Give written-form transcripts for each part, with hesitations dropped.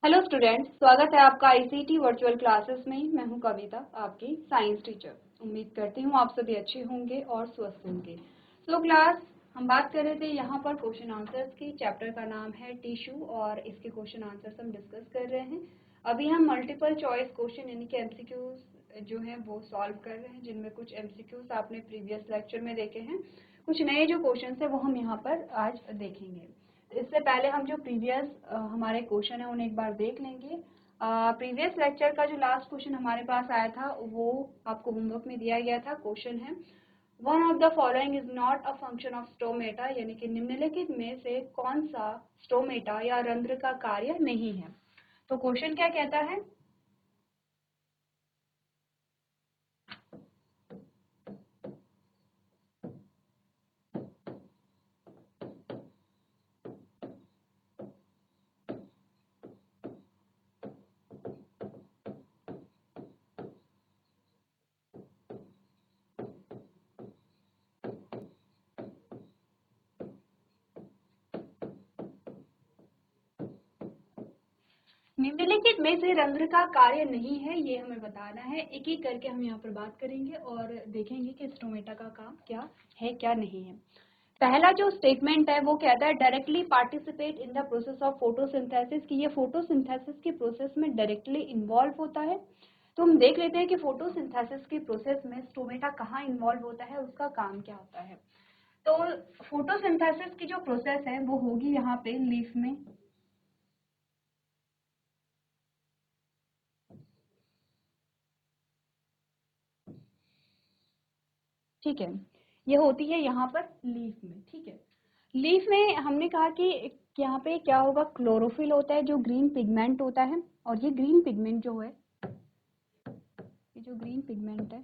Hello students, स्वागत है आपका आईसीटी वर्चुअल क्लासेस में। मैं हूं कविता, आपकी साइंस टीचर। उम्मीद करती हूं आप सभी अच्छे होंगे और स्वस्थ होंगे। क्लास हम बात कर रहे थे यहाँ पर क्वेश्चन आंसर्स की। चैप्टर का नाम है टिश्यू और इसके क्वेश्चन आंसर्स हम डिस्कस कर रहे हैं। अभी हम मल्टीपल चॉइस क्वेश्चन यानी कि एमसीक्यूज जो है वो सॉल्व कर रहे हैं, जिनमें कुछ एमसीक्यूज आपने प्रीवियस लेक्चर में देखे हैं, कुछ नए जो क्वेश्चन है वो हम यहाँ पर आज देखेंगे। इससे पहले हम जो प्रीवियस हमारे क्वेश्चन है उन्हें एक बार देख लेंगे। प्रीवियस लेक्चर का जो लास्ट क्वेश्चन हमारे पास आया था वो आपको होमवर्क में दिया गया था। क्वेश्चन है, one of the following is not a function of stomata, यानी कि निम्नलिखित में से कौन सा स्टोमेटा या रंध्र का कार्य नहीं है। तो क्वेश्चन क्या कहता है, निम्नलिखित में से रंध्र का कार्य नहीं है, ये हमें बताना है। एक एक करके हम यहाँ पर बात करेंगे और देखेंगे कि स्टोमेटा का काम क्या है क्या नहीं है। पहला जो स्टेटमेंट है वो कहता है directly participate in the process of photosynthesis, कि ये फोटोसिंथेसिस की प्रोसेस में डायरेक्टली इन्वॉल्व होता है। तो हम देख लेते हैं कि फोटोसिंथेसिस की प्रोसेस में स्टोमेटा कहाँ इन्वॉल्व होता है, उसका काम क्या होता है। तो फोटोसिंथेसिस की जो प्रोसेस है वो होगी यहाँ पे लीफ में, ठीक है। ये होती है यहाँ पर लीफ में, ठीक है। लीफ में हमने कहा कि यहाँ पे क्या होगा, क्लोरोफिल होता है जो ग्रीन पिगमेंट होता है। और ये ग्रीन पिगमेंट जो है, ये जो ग्रीन पिगमेंट है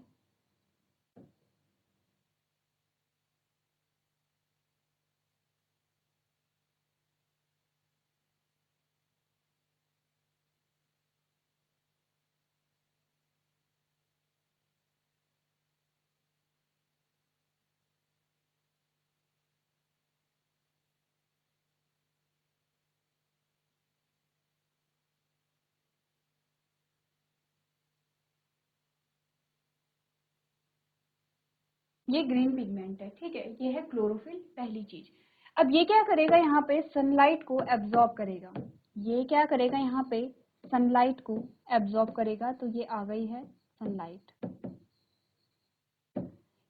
ये ग्रीन पिगमेंट है, ठीक है। ये है क्लोरोफिल, पहली चीज। अब ये क्या करेगा, यहाँ पे सनलाइट को एब्जॉर्ब करेगा। ये क्या करेगा, यहाँ पे सनलाइट को एब्जॉर्ब करेगा। तो ये आ गई है सनलाइट,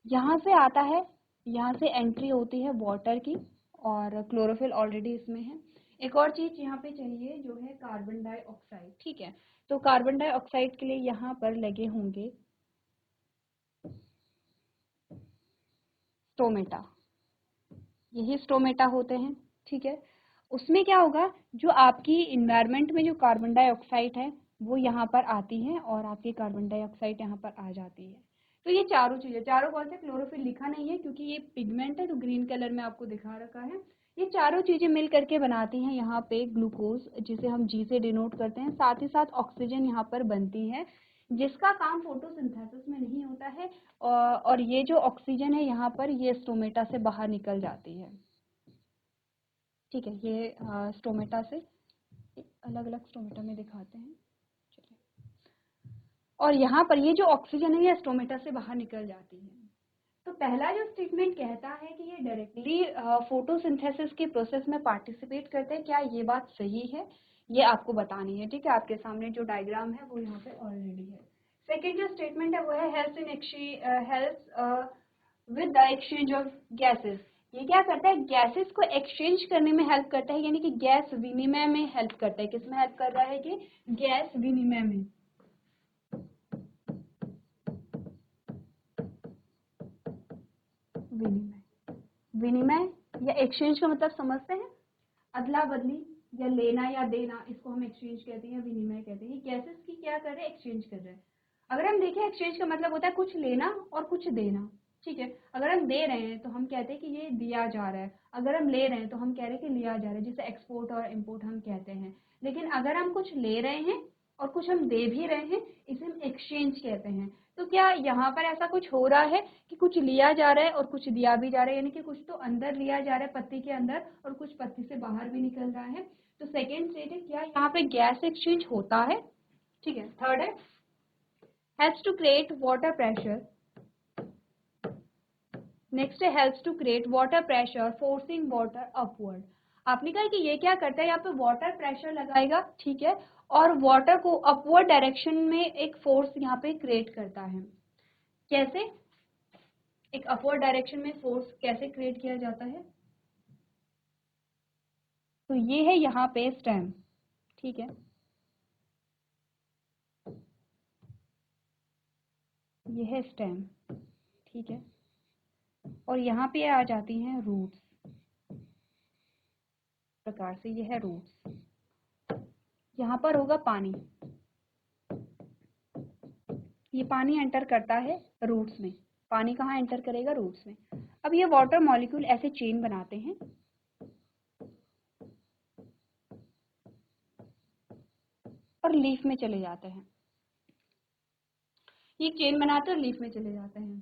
यहाँ से आता है, यहाँ से एंट्री होती है वाटर की, और क्लोरोफिल ऑलरेडी इसमें है। एक और चीज यहाँ पे चाहिए जो है कार्बन डाइऑक्साइड, ठीक है। तो कार्बन डाइऑक्साइड के लिए यहाँ पर लगे होंगे स्टोमेटा, यही स्टोमेटा होते हैं, ठीक है। उसमें क्या होगा, जो आपकी इन्वायरमेंट में जो कार्बन डाइऑक्साइड है वो यहाँ पर आती है और आपकी कार्बन डाइऑक्साइड यहाँ पर आ जाती है। तो ये चारों चीजें, चारों कौन से, क्लोरोफिल लिखा नहीं है क्योंकि ये पिगमेंट है तो ग्रीन कलर में आपको दिखा रखा है। ये चारों चीजें मिल करके बनाती हैं यहाँ पे ग्लूकोज, जिसे हम जी से डिनोट करते हैं। साथ ही साथ ऑक्सीजन यहाँ पर बनती है, जिसका काम फोटोसिंथेसिस में नहीं होता है। और ये जो ऑक्सीजन है यहाँ पर, ये स्टोमेटा से बाहर निकल जाती है, ठीक है। ये स्टोमेटा से, अलग अलग स्टोमेटा में दिखाते हैं, चलिए। और यहाँ पर ये जो ऑक्सीजन है ये स्टोमेटा से बाहर निकल जाती है। तो पहला जो स्टेटमेंट कहता है कि ये डायरेक्टली फोटोसिंथेसिस के प्रोसेस में पार्टिसिपेट करते हैं, क्या ये बात सही है, ये आपको बतानी है, ठीक है। आपके सामने जो डायग्राम है वो यहाँ पे ऑलरेडी है। सेकेंड जो स्टेटमेंट है वो है help with the exchange of gases. ये क्या करता है, गैसेस को एक्सचेंज करने में हेल्प करता है, यानी कि गैस विनिमय में हेल्प करता है। किसमें हेल्प कर रहा है, कि गैस विनिमय में, विनिमय, विनिमय या एक्सचेंज का मतलब समझते हैं, अदला बदली या लेना या देना, इसको हम एक्सचेंज कहते हैं, विनिमय कहते हैं। गैसेस की क्या कर रहे हैं, एक्सचेंज कर रहे हैं। अगर हम देखें, एक्सचेंज का मतलब होता है कुछ लेना और कुछ देना, ठीक है। अगर हम दे रहे हैं तो हम कहते हैं कि ये दिया जा रहा है, अगर हम ले रहे हैं तो हम कह रहे हैं कि लिया जा रहा है, जिसे एक्सपोर्ट और इम्पोर्ट हम कहते हैं। लेकिन अगर हम कुछ ले रहे हैं और कुछ हम दे भी रहे हैं, इसे हम एक्सचेंज कहते हैं। तो क्या यहाँ पर ऐसा कुछ हो रहा है कि कुछ लिया जा रहा है और कुछ दिया भी जा रहा है, यानी कि कुछ तो अंदर लिया जा रहा है पत्ती के अंदर और कुछ पत्ती से बाहर भी निकल रहा है। तो सेकेंड स्टेट है, क्या यहाँ पे गैस एक्सचेंज होता है, ठीक है। थर्ड है, helps to create water pressure. Next है helps to create water pressure, forcing water upward. आपने कहा कि ये क्या करता है, यहाँ पे वाटर प्रेशर लगाएगा, ठीक है, और वाटर को अपवर्ड डायरेक्शन में एक फोर्स यहाँ पे क्रिएट करता है। कैसे एक अपवर्ड डायरेक्शन में फोर्स कैसे क्रिएट किया जाता है? तो ये है यहाँ पे स्टेम, ठीक है, ये है स्टेम, ठीक है, और यहाँ पे आ जाती हैं रूट्स, प्रकार से ये है रूट्स। यहाँ पर होगा पानी, ये पानी एंटर करता है रूट्स में। पानी कहाँ एंटर करेगा? रूट्स में। अब ये वाटर मॉलिक्यूल ऐसे चेन बनाते हैं, और लीफ में चले जाते हैं। ये चेन बनाते हैं और लीफ में चले जाते हैं।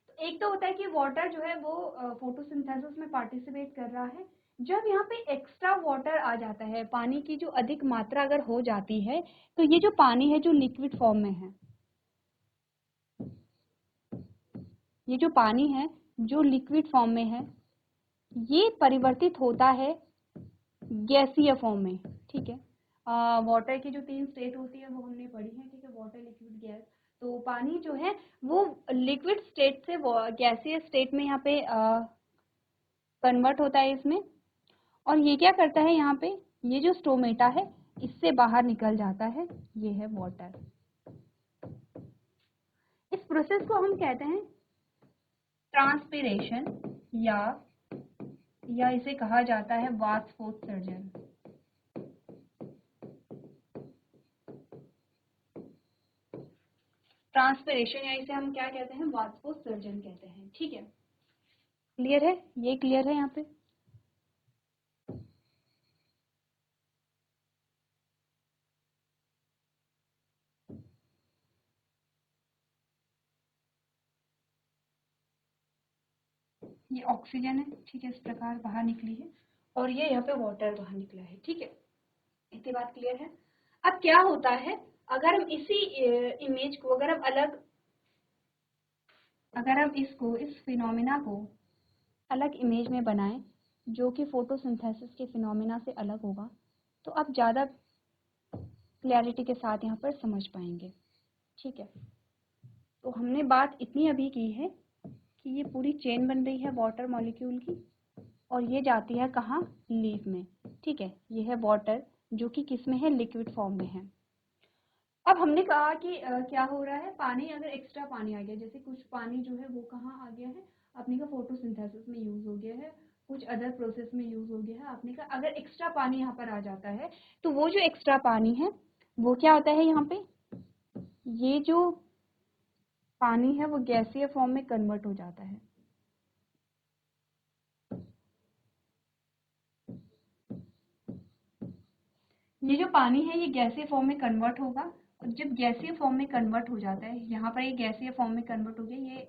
तो एक तो होता है कि वाटर जो है वो फोटोसिंथेसिस में पार्टिसिपेट कर रहा है। जब यहाँ पे एक्स्ट्रा वाटर आ जाता है, पानी की जो अधिक मात्रा अगर हो जाती है, तो ये जो पानी है जो लिक्विड फॉर्म में है, ये जो पानी है जो लिक्विड फॉर्म में है, ये परिवर्तित होता है गैसीय फॉर्म में, ठीक है। वाटर की जो 3 स्टेट होती है वो हमने पढ़ी है, ठीक है, वाटर, लिक्विड, गैस। तो पानी जो है वो लिक्विड स्टेट से गैसीय स्टेट में यहाँ पे कन्वर्ट होता है इसमें, और ये क्या करता है, यहाँ पे ये जो स्टोमेटा है इससे बाहर निकल जाता है, ये है वाटर। इस प्रोसेस को हम कहते हैं ट्रांसपिरेशन, या इसे कहा जाता है वाष्पोत्सर्जन। ट्रांसपिरेशन, या इसे हम क्या कहते हैं? वाष्पोत्सर्जन कहते हैं, ठीक है। क्लियर है? ये क्लियर है यहाँ पे? ये ऑक्सीजन है, ठीक है, इस प्रकार बाहर निकली है, और ये यहाँ पे वाटर बाहर निकला है, ठीक है। इतनी बात क्लियर है? अब क्या होता है, अगर हम इसी इमेज को अगर हम इस फिनोमिना को अलग इमेज में बनाएं, जो कि फोटोसिंथेसिस के फिनोमिना से अलग होगा, तो आप ज़्यादा क्लैरिटी के साथ यहाँ पर समझ पाएंगे, ठीक है। तो हमने बात इतनी अभी की है कि ये पूरी चेन बन रही है वाटर मॉलिक्यूल की, और ये जाती है कहाँ? लीफ में, ठीक है। ये है वाटर जो कि किस में है? लिक्विड फॉर्म में है। अब हमने कहा कि क्या हो रहा है, पानी, अगर एक्स्ट्रा पानी आ गया, जैसे कुछ पानी जो है वो कहाँ आ गया है, आपने कहा फोटोसिंथेसिस में यूज हो गया है, कुछ अदर प्रोसेस में यूज हो गया है। आपने कहा अगर एक्स्ट्रा पानी यहाँ पर आ जाता है, तो वो जो एक्स्ट्रा पानी है वो क्या होता है, यहाँ पे ये जो पानी है वो गैसीय फॉर्म में कन्वर्ट हो जाता है। ये जो पानी है ये गैसीय फॉर्म में कन्वर्ट होगा, और जब गैसीय फॉर्म में कन्वर्ट हो जाता है, यहाँ पर ये गैसीय फॉर्म में कन्वर्ट हो गया ये,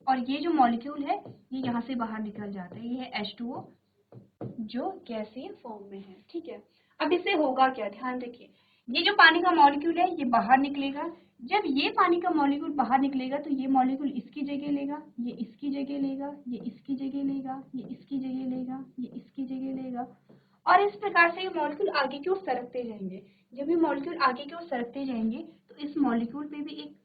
और ये जो मॉलिक्यूल है ये यहाँ से बाहर निकल जाता है, ये है H2O जो गैसीय फॉर्म में है, ठीक है। अब इससे होगा क्या, ध्यान रखिए, ये जो पानी का मॉलिक्यूल है ये बाहर निकलेगा। जब ये पानी का मॉलिक्यूल बाहर निकलेगा तो ये मॉलिक्यूल इसकी जगह लेगा, ये इसकी जगह लेगा, ये इसकी जगह लेगा, ये इसकी जगह लेगा, ये इसकी जगह लेगा, और इस प्रकार से ये मॉलिक्यूल आगे की ओर सरकते जाएंगे। जब ये मॉलिक्यूल आगे की ओर सरकते जाएंगे तो इस मॉलिक्यूल पे भी एक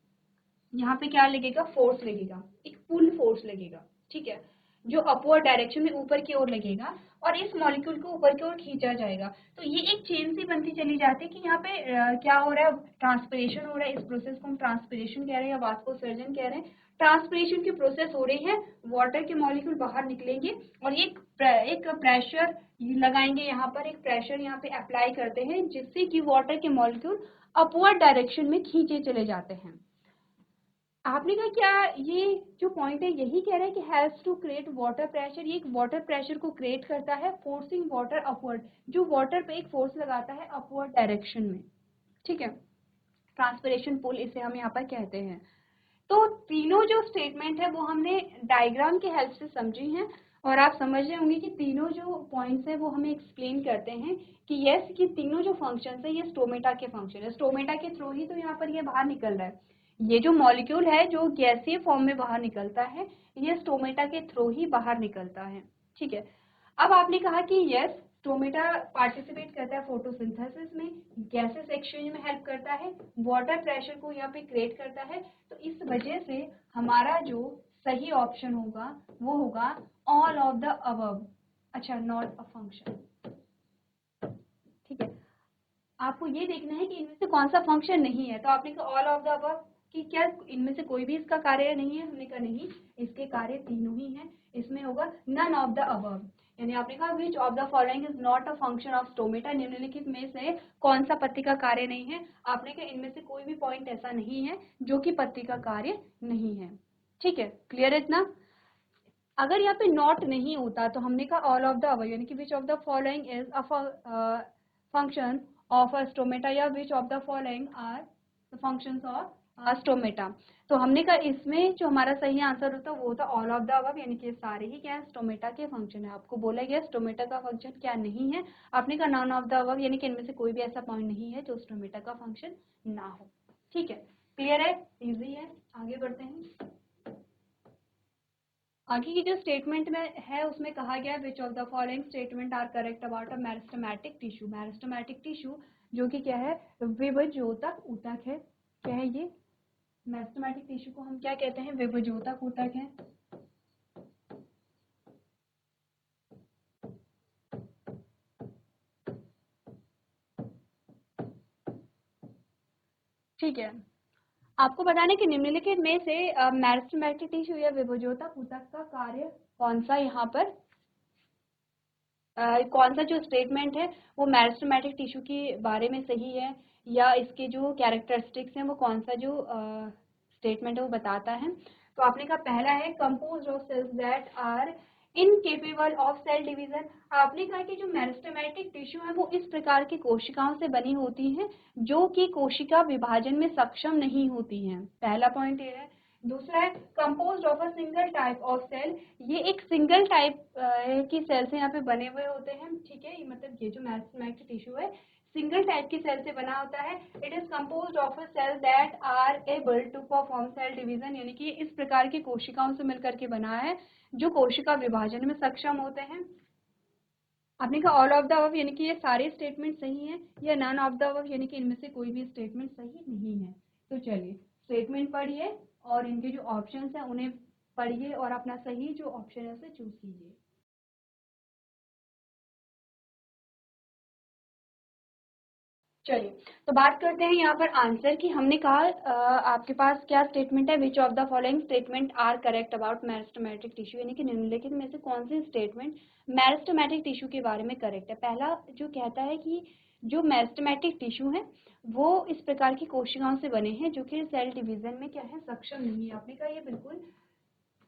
यहाँ पे क्या लगेगा? फोर्स लगेगा, एक पुल फोर्स लगेगा, ठीक है, जो अपवर्ड डायरेक्शन में ऊपर की ओर लगेगा, और इस मॉलिक्यूल को ऊपर की ओर खींचा जाएगा। तो ये एक चेन सी बनती चली जाती है कि यहाँ पे क्या हो रहा है, ट्रांसपिरेशन हो रहा है। इस प्रोसेस को हम ट्रांसपिरेशन कह रहे हैं या वाष्पोत्सर्जन कह रहे हैं। ट्रांसपिरेशन की प्रोसेस हो रही है, वाटर के मॉलिक्यूल बाहर निकलेंगे, और एक प्रेशर लगाएंगे, यहाँ पर एक प्रेशर यहाँ पे अप्लाई करते हैं, जिससे कि वाटर के मॉलिक्यूल अपवर्ड डायरेक्शन में खींचे चले जाते हैं। आपने कहा क्या ये जो पॉइंट है यही कह रहा है कि helps to create water pressure, ये एक वाटर प्रेशर को क्रिएट करता है, फोर्सिंग वाटर अपवर्ड, जो वाटर पे एक फोर्स लगाता है अपवर्ड डायरेक्शन में, ठीक है। ट्रांसपिरेशन पुल इसे हम यहाँ पर कहते हैं। तो तीनों जो स्टेटमेंट है वो हमने डायग्राम की हेल्प से समझी हैं और आप समझ रहे होंगे कि तीनों जो पॉइंट्स है वो हमें एक्सप्लेन करते हैं कि यस कि तीनों जो फंक्शंस है ये स्टोमेटा के फंक्शन है, स्टोमेटा के थ्रू ही तो यहाँ पर ये बाहर निकल रहा है। ये जो मॉलिक्यूल है जो गैसीय फॉर्म में बाहर निकलता है ये स्टोमेटा के थ्रू ही बाहर निकलता है। ठीक है, अब आपने कहा कि यस स्टोमेटा पार्टिसिपेट करता है फोटोसिंथेसिस में, गैसेस एक्सचेंज में हेल्प करता है, वाटर प्रेशर को यहाँ पे क्रिएट करता है। तो इस वजह से हमारा जो सही ऑप्शन होगा वो होगा ऑल ऑफ द अबव। अच्छा, नॉट अ फंक्शन। ठीक है, आपको ये देखना है कि इनमें से कौन सा फंक्शन नहीं है। तो आपने कहा ऑल ऑफ द अबव कि क्या इनमें से कोई भी इसका कार्य नहीं है, हमने कहा नहीं, इसके कार्य तीनों ही हैं। इसमें होगा नन ऑफ द अबव, यानी आपने कहा विच of the following is not a function of stomata, निम्नलिखित में से कौन सा पत्ती का कार्य नहीं है। आपने कहा इनमें से कोई भी पॉइंट ऐसा नहीं है जो कि पत्ती का कार्य नहीं है। ठीक है, क्लियर है इतना। अगर यहाँ पे नॉट नहीं होता तो हमने कहा ऑल ऑफ द अबव, यानी कि which of the following is a function of a stomata या which of the following are the functions of stomata. तो हमने कहा इसमें जो हमारा सही आंसर होता वो होता ऑल ऑफ द अबव, यानी कि सारे ही क्या है स्टोमेटा के फंक्शन है। आपको बोला गया स्टोमेटा का फंक्शन क्या नहीं है, आपने कहा नॉन ऑफ द अबव, यानी कि इनमें से कोई भी ऐसा पॉइंट नहीं है जो स्टोमेटा का फंक्शन ना हो। ठीक है, क्लियर है, इजी है। आगे बढ़ते हैं। आगे की जो स्टेटमेंट में है उसमें कहा गया which of the following statement are correct about a meristematic tissue. Meristematic tissue जो कि क्या है विभज्योतक ऊतक है। क्या है ये मेरिस्टेमेटिक टिश्यू को हम क्या कहते हैं, विभज्योतक ऊतक है। ठीक है, आपको बताने कि निम्नलिखित में से मेरिस्टेमेटिक टिश्यू या विभज्योतक ऊतक का कार्य कौन सा यहाँ पर कौन सा जो स्टेटमेंट है वो मेरिस्टेमेटिक टिश्यू के बारे में सही है, या इसके जो कैरेक्टरिस्टिक्स हैं वो कौन सा जो स्टेटमेंट है वो बताता है। तो आपने कहा पहला है composed of cells that are incapable of cell division. आपने कहा कि जो मेरिस्टेमेटिक टिश्यू है वो इस प्रकार की कोशिकाओं से बनी होती हैं जो कि कोशिका विभाजन में सक्षम नहीं होती हैं। पहला पॉइंट ये है। दूसरा है composed of a single type of cell. ये एक सिंगल टाइप की सेल से यहाँ पे बने हुए होते हैं। ठीक है, मतलब ये जो मेरिस्टेमेटिक टिश्यू है सिंगल टाइप की सेल से बना होता है। It is composed of a cell that are able to perform cell division, यानी कि इस प्रकार की कोशिकाओं से मिलकर के बना है जो कोशिका विभाजन में सक्षम होते हैं। आपने कहा ऑल ऑफ द अबव, यानी कि ये सारे स्टेटमेंट सही हैं, या नन ऑफ द अबव, यानी कि इनमें से कोई भी स्टेटमेंट सही नहीं है। तो चलिए स्टेटमेंट पढ़िए और इनके जो ऑप्शंस हैं उन्हें पढ़िए और अपना सही जो ऑप्शन है उसे चूज कीजिए। चलिए, तो बात करते हैं यहाँ पर आंसर की। हमने कहा आपके पास क्या स्टेटमेंट है, which of the following statement are correct about meristematic tissue, यानी कि निम्नलिखित में से कौन सी स्टेटमेंट मेरिस्टेमेटिक टिश्यू के बारे में करेक्ट है। पहला जो कहता है कि जो मेरिस्टेमेटिक टिश्यू है वो इस प्रकार की कोशिकाओं से बने हैं जो कि सेल डिवीजन में क्या है सक्षम नहीं है। आपने कहा ये बिल्कुल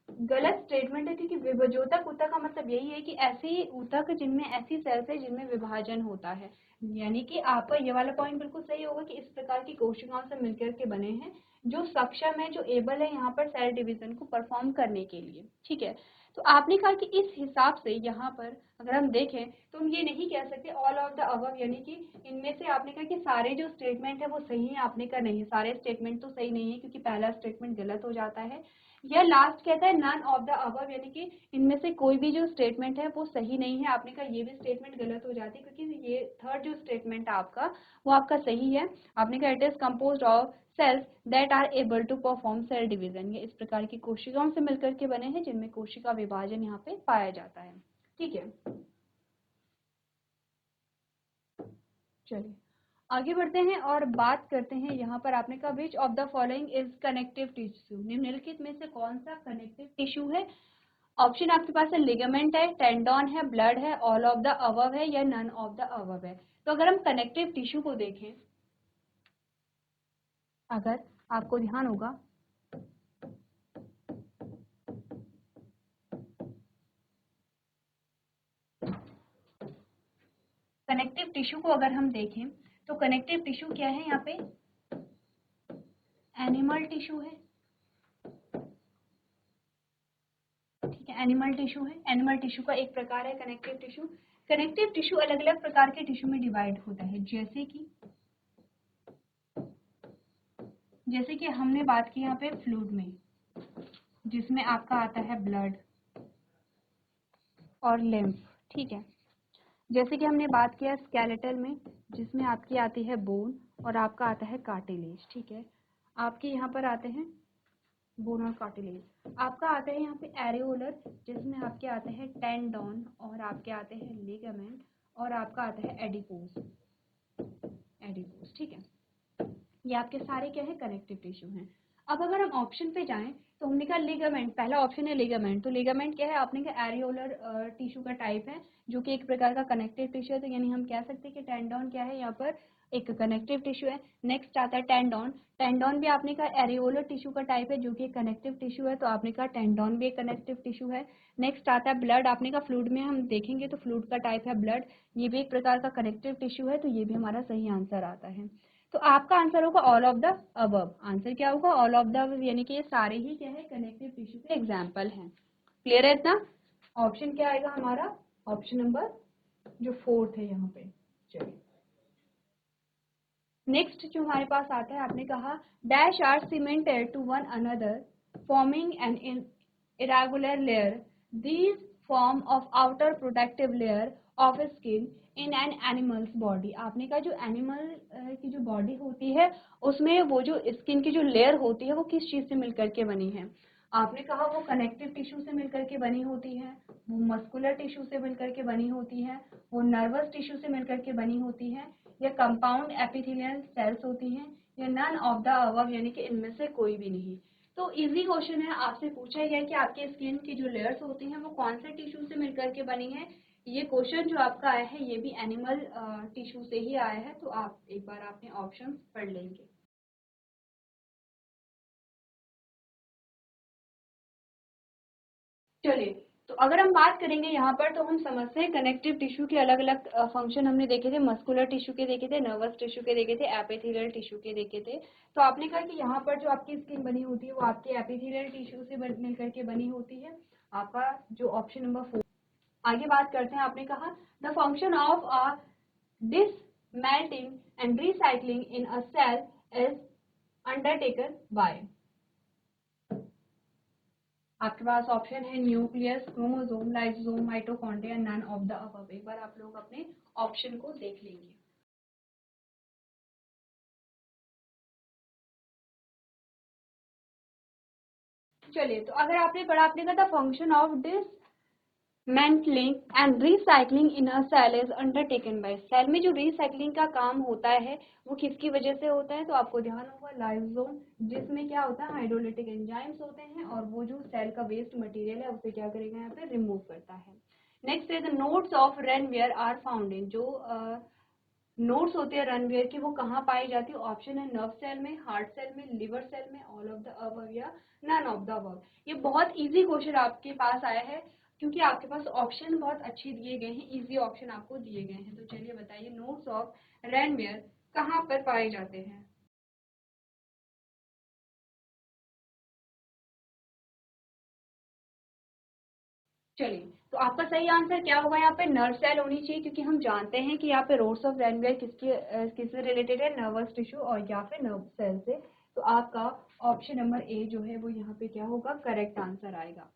गलत स्टेटमेंट है, क्योंकि विभज्योतक ऊतक का मतलब यही है कि ऐसी ऊतक जिनमें ऐसी सेल्स है जिनमें विभाजन होता है, यानी कि आपका ये वाला पॉइंट बिल्कुल सही होगा कि इस प्रकार की कोशिकाओं से मिलकर के बने हैं जो सक्षम है, जो एबल है यहाँ पर सेल डिवीजन को परफॉर्म करने के लिए। ठीक है, तो आपने कहा कि इस हिसाब से यहाँ पर अगर हम देखें तो हम ये नहीं कह सकते ऑल ऑफ द अबव, यानी कि इनमें से आपने कहा कि सारे जो स्टेटमेंट है वो सही है। आपने कहा नहीं, सारे स्टेटमेंट तो सही नहीं है क्योंकि पहला स्टेटमेंट गलत हो जाता है। यह लास्ट कहता है नन ऑफ द अबव, यानी कि इनमें से कोई भी जो स्टेटमेंट है वो सही नहीं है। आपने कहा ये भी स्टेटमेंट गलत हो जाती है क्योंकि ये थर्ड जो स्टेटमेंट है आपका वो आपका सही है। आपने कहा it is composed of cells that are able to perform cell division. ये इस प्रकार की कोशिकाओं से मिलकर के बने हैं जिनमें कोशिका विभाजन यहाँ पे पाया जाता है। ठीक है, चलिए आगे बढ़ते हैं और बात करते हैं। यहाँ पर आपने कहा विच of the following is connective tissue, निम्नलिखित में से कौन सा कनेक्टिव टिश्यू है। ऑप्शन आपके पास है लिगामेंट है, टेंडन है, ब्लड है, ऑल ऑफ द अबव है, या नन ऑफ द अबव है। तो अगर हम कनेक्टिव टिश्यू को देखें, अगर आपको ध्यान होगा कनेक्टिव टिश्यू को अगर हम देखें तो कनेक्टिव टिश्यू क्या है, यहाँ पे एनिमल टिश्यू है। है। एनिमल टिश्यू है, एनिमल टिश्यू का एक प्रकार है कनेक्टिव टिश्यू। कनेक्टिव टिश्यू अलग अलग प्रकार के टिश्यू में डिवाइड होता है, जैसे कि हमने बात की यहाँ पे फ्लूइड में, जिसमें आपका आता है ब्लड और लिम्फ, ठीक है। जैसे कि हमने बात किया स्केलेटल में, जिसमें आपकी आती है बोन और आपका आता है कार्टिलेज, ठीक है। आपके यहाँ पर आते हैं बोन और कार्टिलेज। आपका आता है यहाँ पे एरियोलर, जिसमें आपके आते हैं टेंडोन और आपके आते हैं लिगामेंट और आपका आता है एडिपोज, ठीक है। ये आपके सारे क्या है कनेक्टिव टिश्यू हैं। अब अगर हम ऑप्शन पे जाएं तो हमने कहा लिगामेंट, पहला ऑप्शन है लिगामेंट। तो लिगामेंट क्या है, आपने कहा एरियोलर टिश्यू का टाइप है, जो कि एक प्रकार का कनेक्टिव टिश्यू है। तो यानी हम कह सकते हैं कि टेंडोन क्या है, यहाँ पर एक कनेक्टिव टिश्यू है। नेक्स्ट आता है टेंडोन। टेंडोन भी आपने कहा एरियोलर टिश्यू का टाइप है, जो कि एक कनेक्टिव टिश्यू है। तो आपने कहा टेंडोन भी एक कनेक्टिव टिश्यू है। नेक्स्ट आता है ब्लड। आपने कहा फ्लूइड में हम देखेंगे तो फ्लूइड का टाइप है ब्लड, ये भी एक प्रकार का कनेक्टिव टिश्यू है। तो ये भी हमारा सही आंसर आता है। तो आपका आंसर होगा all of the above. Answer क्या होगा, ऑल ऑफ द अबव, यानी कि ये सारे ही क्या है कनेक्टिव टिश्यू के एग्जांपल हैं। क्लियर है इतना? ऑप्शन क्या आएगा हमारा, ऑप्शन नंबर जो 4th है यहाँ पे। चलिए नेक्स्ट जो हमारे पास आता है, आपने कहा dash are cemented to one another forming an irregular layer. These form of outer protective layer of skin in an animal's body. आपने कहा जो एनिमल की जो बॉडी होती है उसमें वो जो स्किन की जो लेयर होती है वो किस चीज से मिलकर के बनी है। आपने कहा वो कनेक्टिव टिश्यू से मिलकर के बनी होती है, वो मस्कुलर टिश्यू से मिलकर के बनी होती है, वो नर्वस टिश्यू से मिलकर के बनी होती है, या कंपाउंड एपिथेलियल सेल्स होती हैं, या नन ऑफ द अबव, यानी कि इनमें से कोई भी नहीं। तो इजी क्वेश्चन है, आपसे पूछा गया है कि आपके स्किन की जो लेयर्स होती हैं वो कौन से टिश्यू से मिलकर के बनी है। ये क्वेश्चन जो आपका आया है ये भी एनिमल टिश्यू से ही आया है। तो आप एक बार आपने ऑप्शन पढ़ लेंगे। चलिए, तो अगर हम बात करेंगे यहाँ पर तो हम समझते हैं कनेक्टिव टिश्यू के अलग अलग फंक्शन हमने देखे थे। मस्कुलर टिश्यू के देखे थे, नर्वस टिश्यू के देखे थे, एपिथेलियल टिश्यू के देखे थे। तो आपने कहा कि यहाँ पर जो आपकी स्किन बनी होती है वो आपके एपिथेलियल टिश्यू से मिलकर के बनी होती है। आपका जो ऑप्शन नंबर 4। आगे बात करते हैं, आपने कहा the function of dismelting and recycling in a cell is undertaken by। आपके पास ऑप्शन है nucleus, chromosome, lysosome, mitochondria, none of the above. एक बार आप लोग अपने ऑप्शन को देख लेंगे। चलिए, तो अगर आपने पढ़ा, आपने कहा था function of dismantling and recycling in a cell is undertaken by. Cell में जो रिसाइकलिंग का काम होता है वो किसकी वजह से होता है, तो आपको ध्यान होगा लाइसोसोम, जिसमें क्या होता है हाइड्रोलिटिक एंजाइम्स होते हैं और वो जो सेल का वेस्ट मटेरियल है उसे क्या करेगा यहाँ पे रिमूव करता है। Next is nodes of Ranvier are found in. जो नोट्स होते हैं रनवेयर की वो कहाँ पाई जाती है, ऑप्शन है नर्व सेल में, हार्ट सेल में, लिवर सेल में, ऑल ऑफ द अबव या नन ऑफ द अबव। ये बहुत इजी क्वेश्चन आपके पास आया है क्योंकि आपके पास ऑप्शन बहुत अच्छे दिए गए हैं, इजी ऑप्शन आपको दिए गए हैं। तो चलिए बताइए नोट्स ऑफ रेनवेयर कहाँ पर पाए जाते हैं। चलिए, तो आपका सही आंसर क्या होगा, यहाँ पे नर्व सेल होनी चाहिए, क्योंकि हम जानते हैं कि यहाँ पे रोड्स ऑफ रेनवेयर किससे रिलेटेड है, नर्वस टिश्यू और या फिर नर्व सेल से। तो आपका ऑप्शन नंबर ए जो है वो यहाँ पे क्या होगा, करेक्ट आंसर आएगा।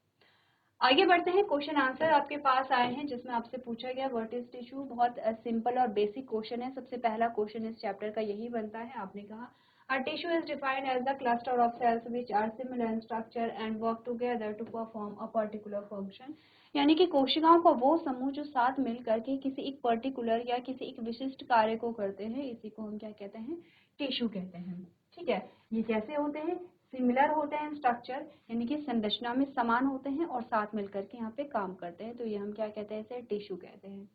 आगे बढ़ते हैं, क्वेश्चन आंसर आपके पास आए हैं जिसमें आपसे पूछा गया व्हाट इज टिश्यू। बहुत सिंपल और बेसिक क्वेश्चन है। सबसे पहला क्वेश्चन इस चैप्टर का यही बनता है। आपने कहा A tissue is defined as the cluster of cells which are similar in structure and work together to perform a particular function। यानी कि कोशिकाओं का वो समूह जो साथ मिल करके किसी एक पर्टिकुलर या किसी एक विशिष्ट कार्य को करते हैं, इसी को हम क्या कहते हैं, टिश्यू कहते हैं। ठीक है, ये कैसे होते हैं, सिमिलर होते हैं स्ट्रक्चर, यानी कि संरचना में समान होते हैं और साथ मिलकर के यहाँ पे काम करते हैं। तो ये हम क्या कहते हैं, इसे टिश्यू कहते हैं।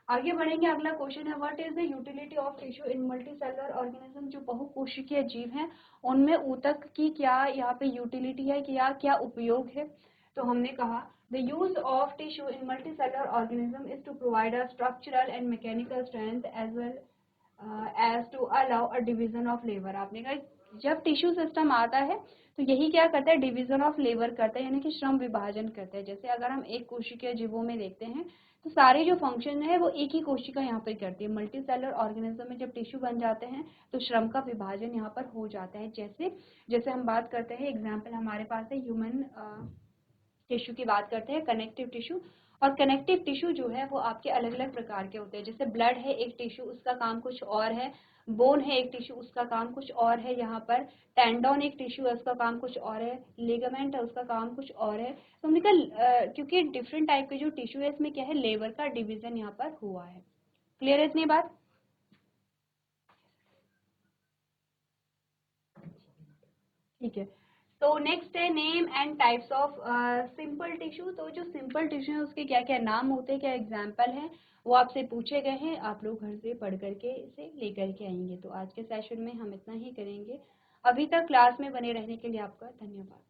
आगे बढ़ेंगे, अगला क्वेश्चन है what is the utility of tissue in multicellular organism. जो बहुकोशिकीय जीव हैं उनमें ऊतक की क्या यहाँ पे यूटिलिटी है, क्या क्या उपयोग है। तो हमने कहा the use of tissue in multicellular organism is to provide a structural and mechanical strength as well as to allow a division of labour. आपने कहा जब टिश्यू सिस्टम आता है तो यही क्या करता है, डिवीजन ऑफ लेबर करता है, यानी कि श्रम विभाजन करता है। जैसे अगर हम एक कोशिकीय जीवों में देखते हैं तो सारे जो फंक्शन है वो एक ही कोशिका यहाँ पर करती है। मल्टी सेलुलर ऑर्गेनिज्म में जब टिश्यू बन जाते हैं तो श्रम का विभाजन यहाँ पर हो जाता है। जैसे जैसे हम बात करते हैं, एग्जाम्पल हमारे पास है ह्यूमन टिश्यू की बात करते हैं, कनेक्टिव टिश्यू। और कनेक्टिव टिश्यू जो है वो आपके अलग अलग प्रकार के होते हैं। जैसे ब्लड है एक टिश्यू, उसका काम कुछ और है। बोन है एक टिश्यू, उसका काम कुछ और है। यहाँ पर टेंडोन एक टिश्यू है, उसका काम कुछ और है। लिगामेंट है, उसका काम कुछ और है। तो हमने कहा क्योंकि डिफरेंट टाइप के जो टिश्यू है इसमें क्या है, लेबर का डिवीजन यहाँ पर हुआ है। क्लियर है इतनी बात? ठीक है। तो नेक्स्ट है name and types of simple tissue. तो जो सिंपल टिश्यू है उसके क्या क्या नाम होते हैं, क्या एग्जाम्पल हैं, वो आपसे पूछे गए हैं। आप लोग घर से पढ़ करके इसे लेकर के आएंगे। तो आज के सेशन में हम इतना ही करेंगे। अभी तक क्लास में बने रहने के लिए आपका धन्यवाद।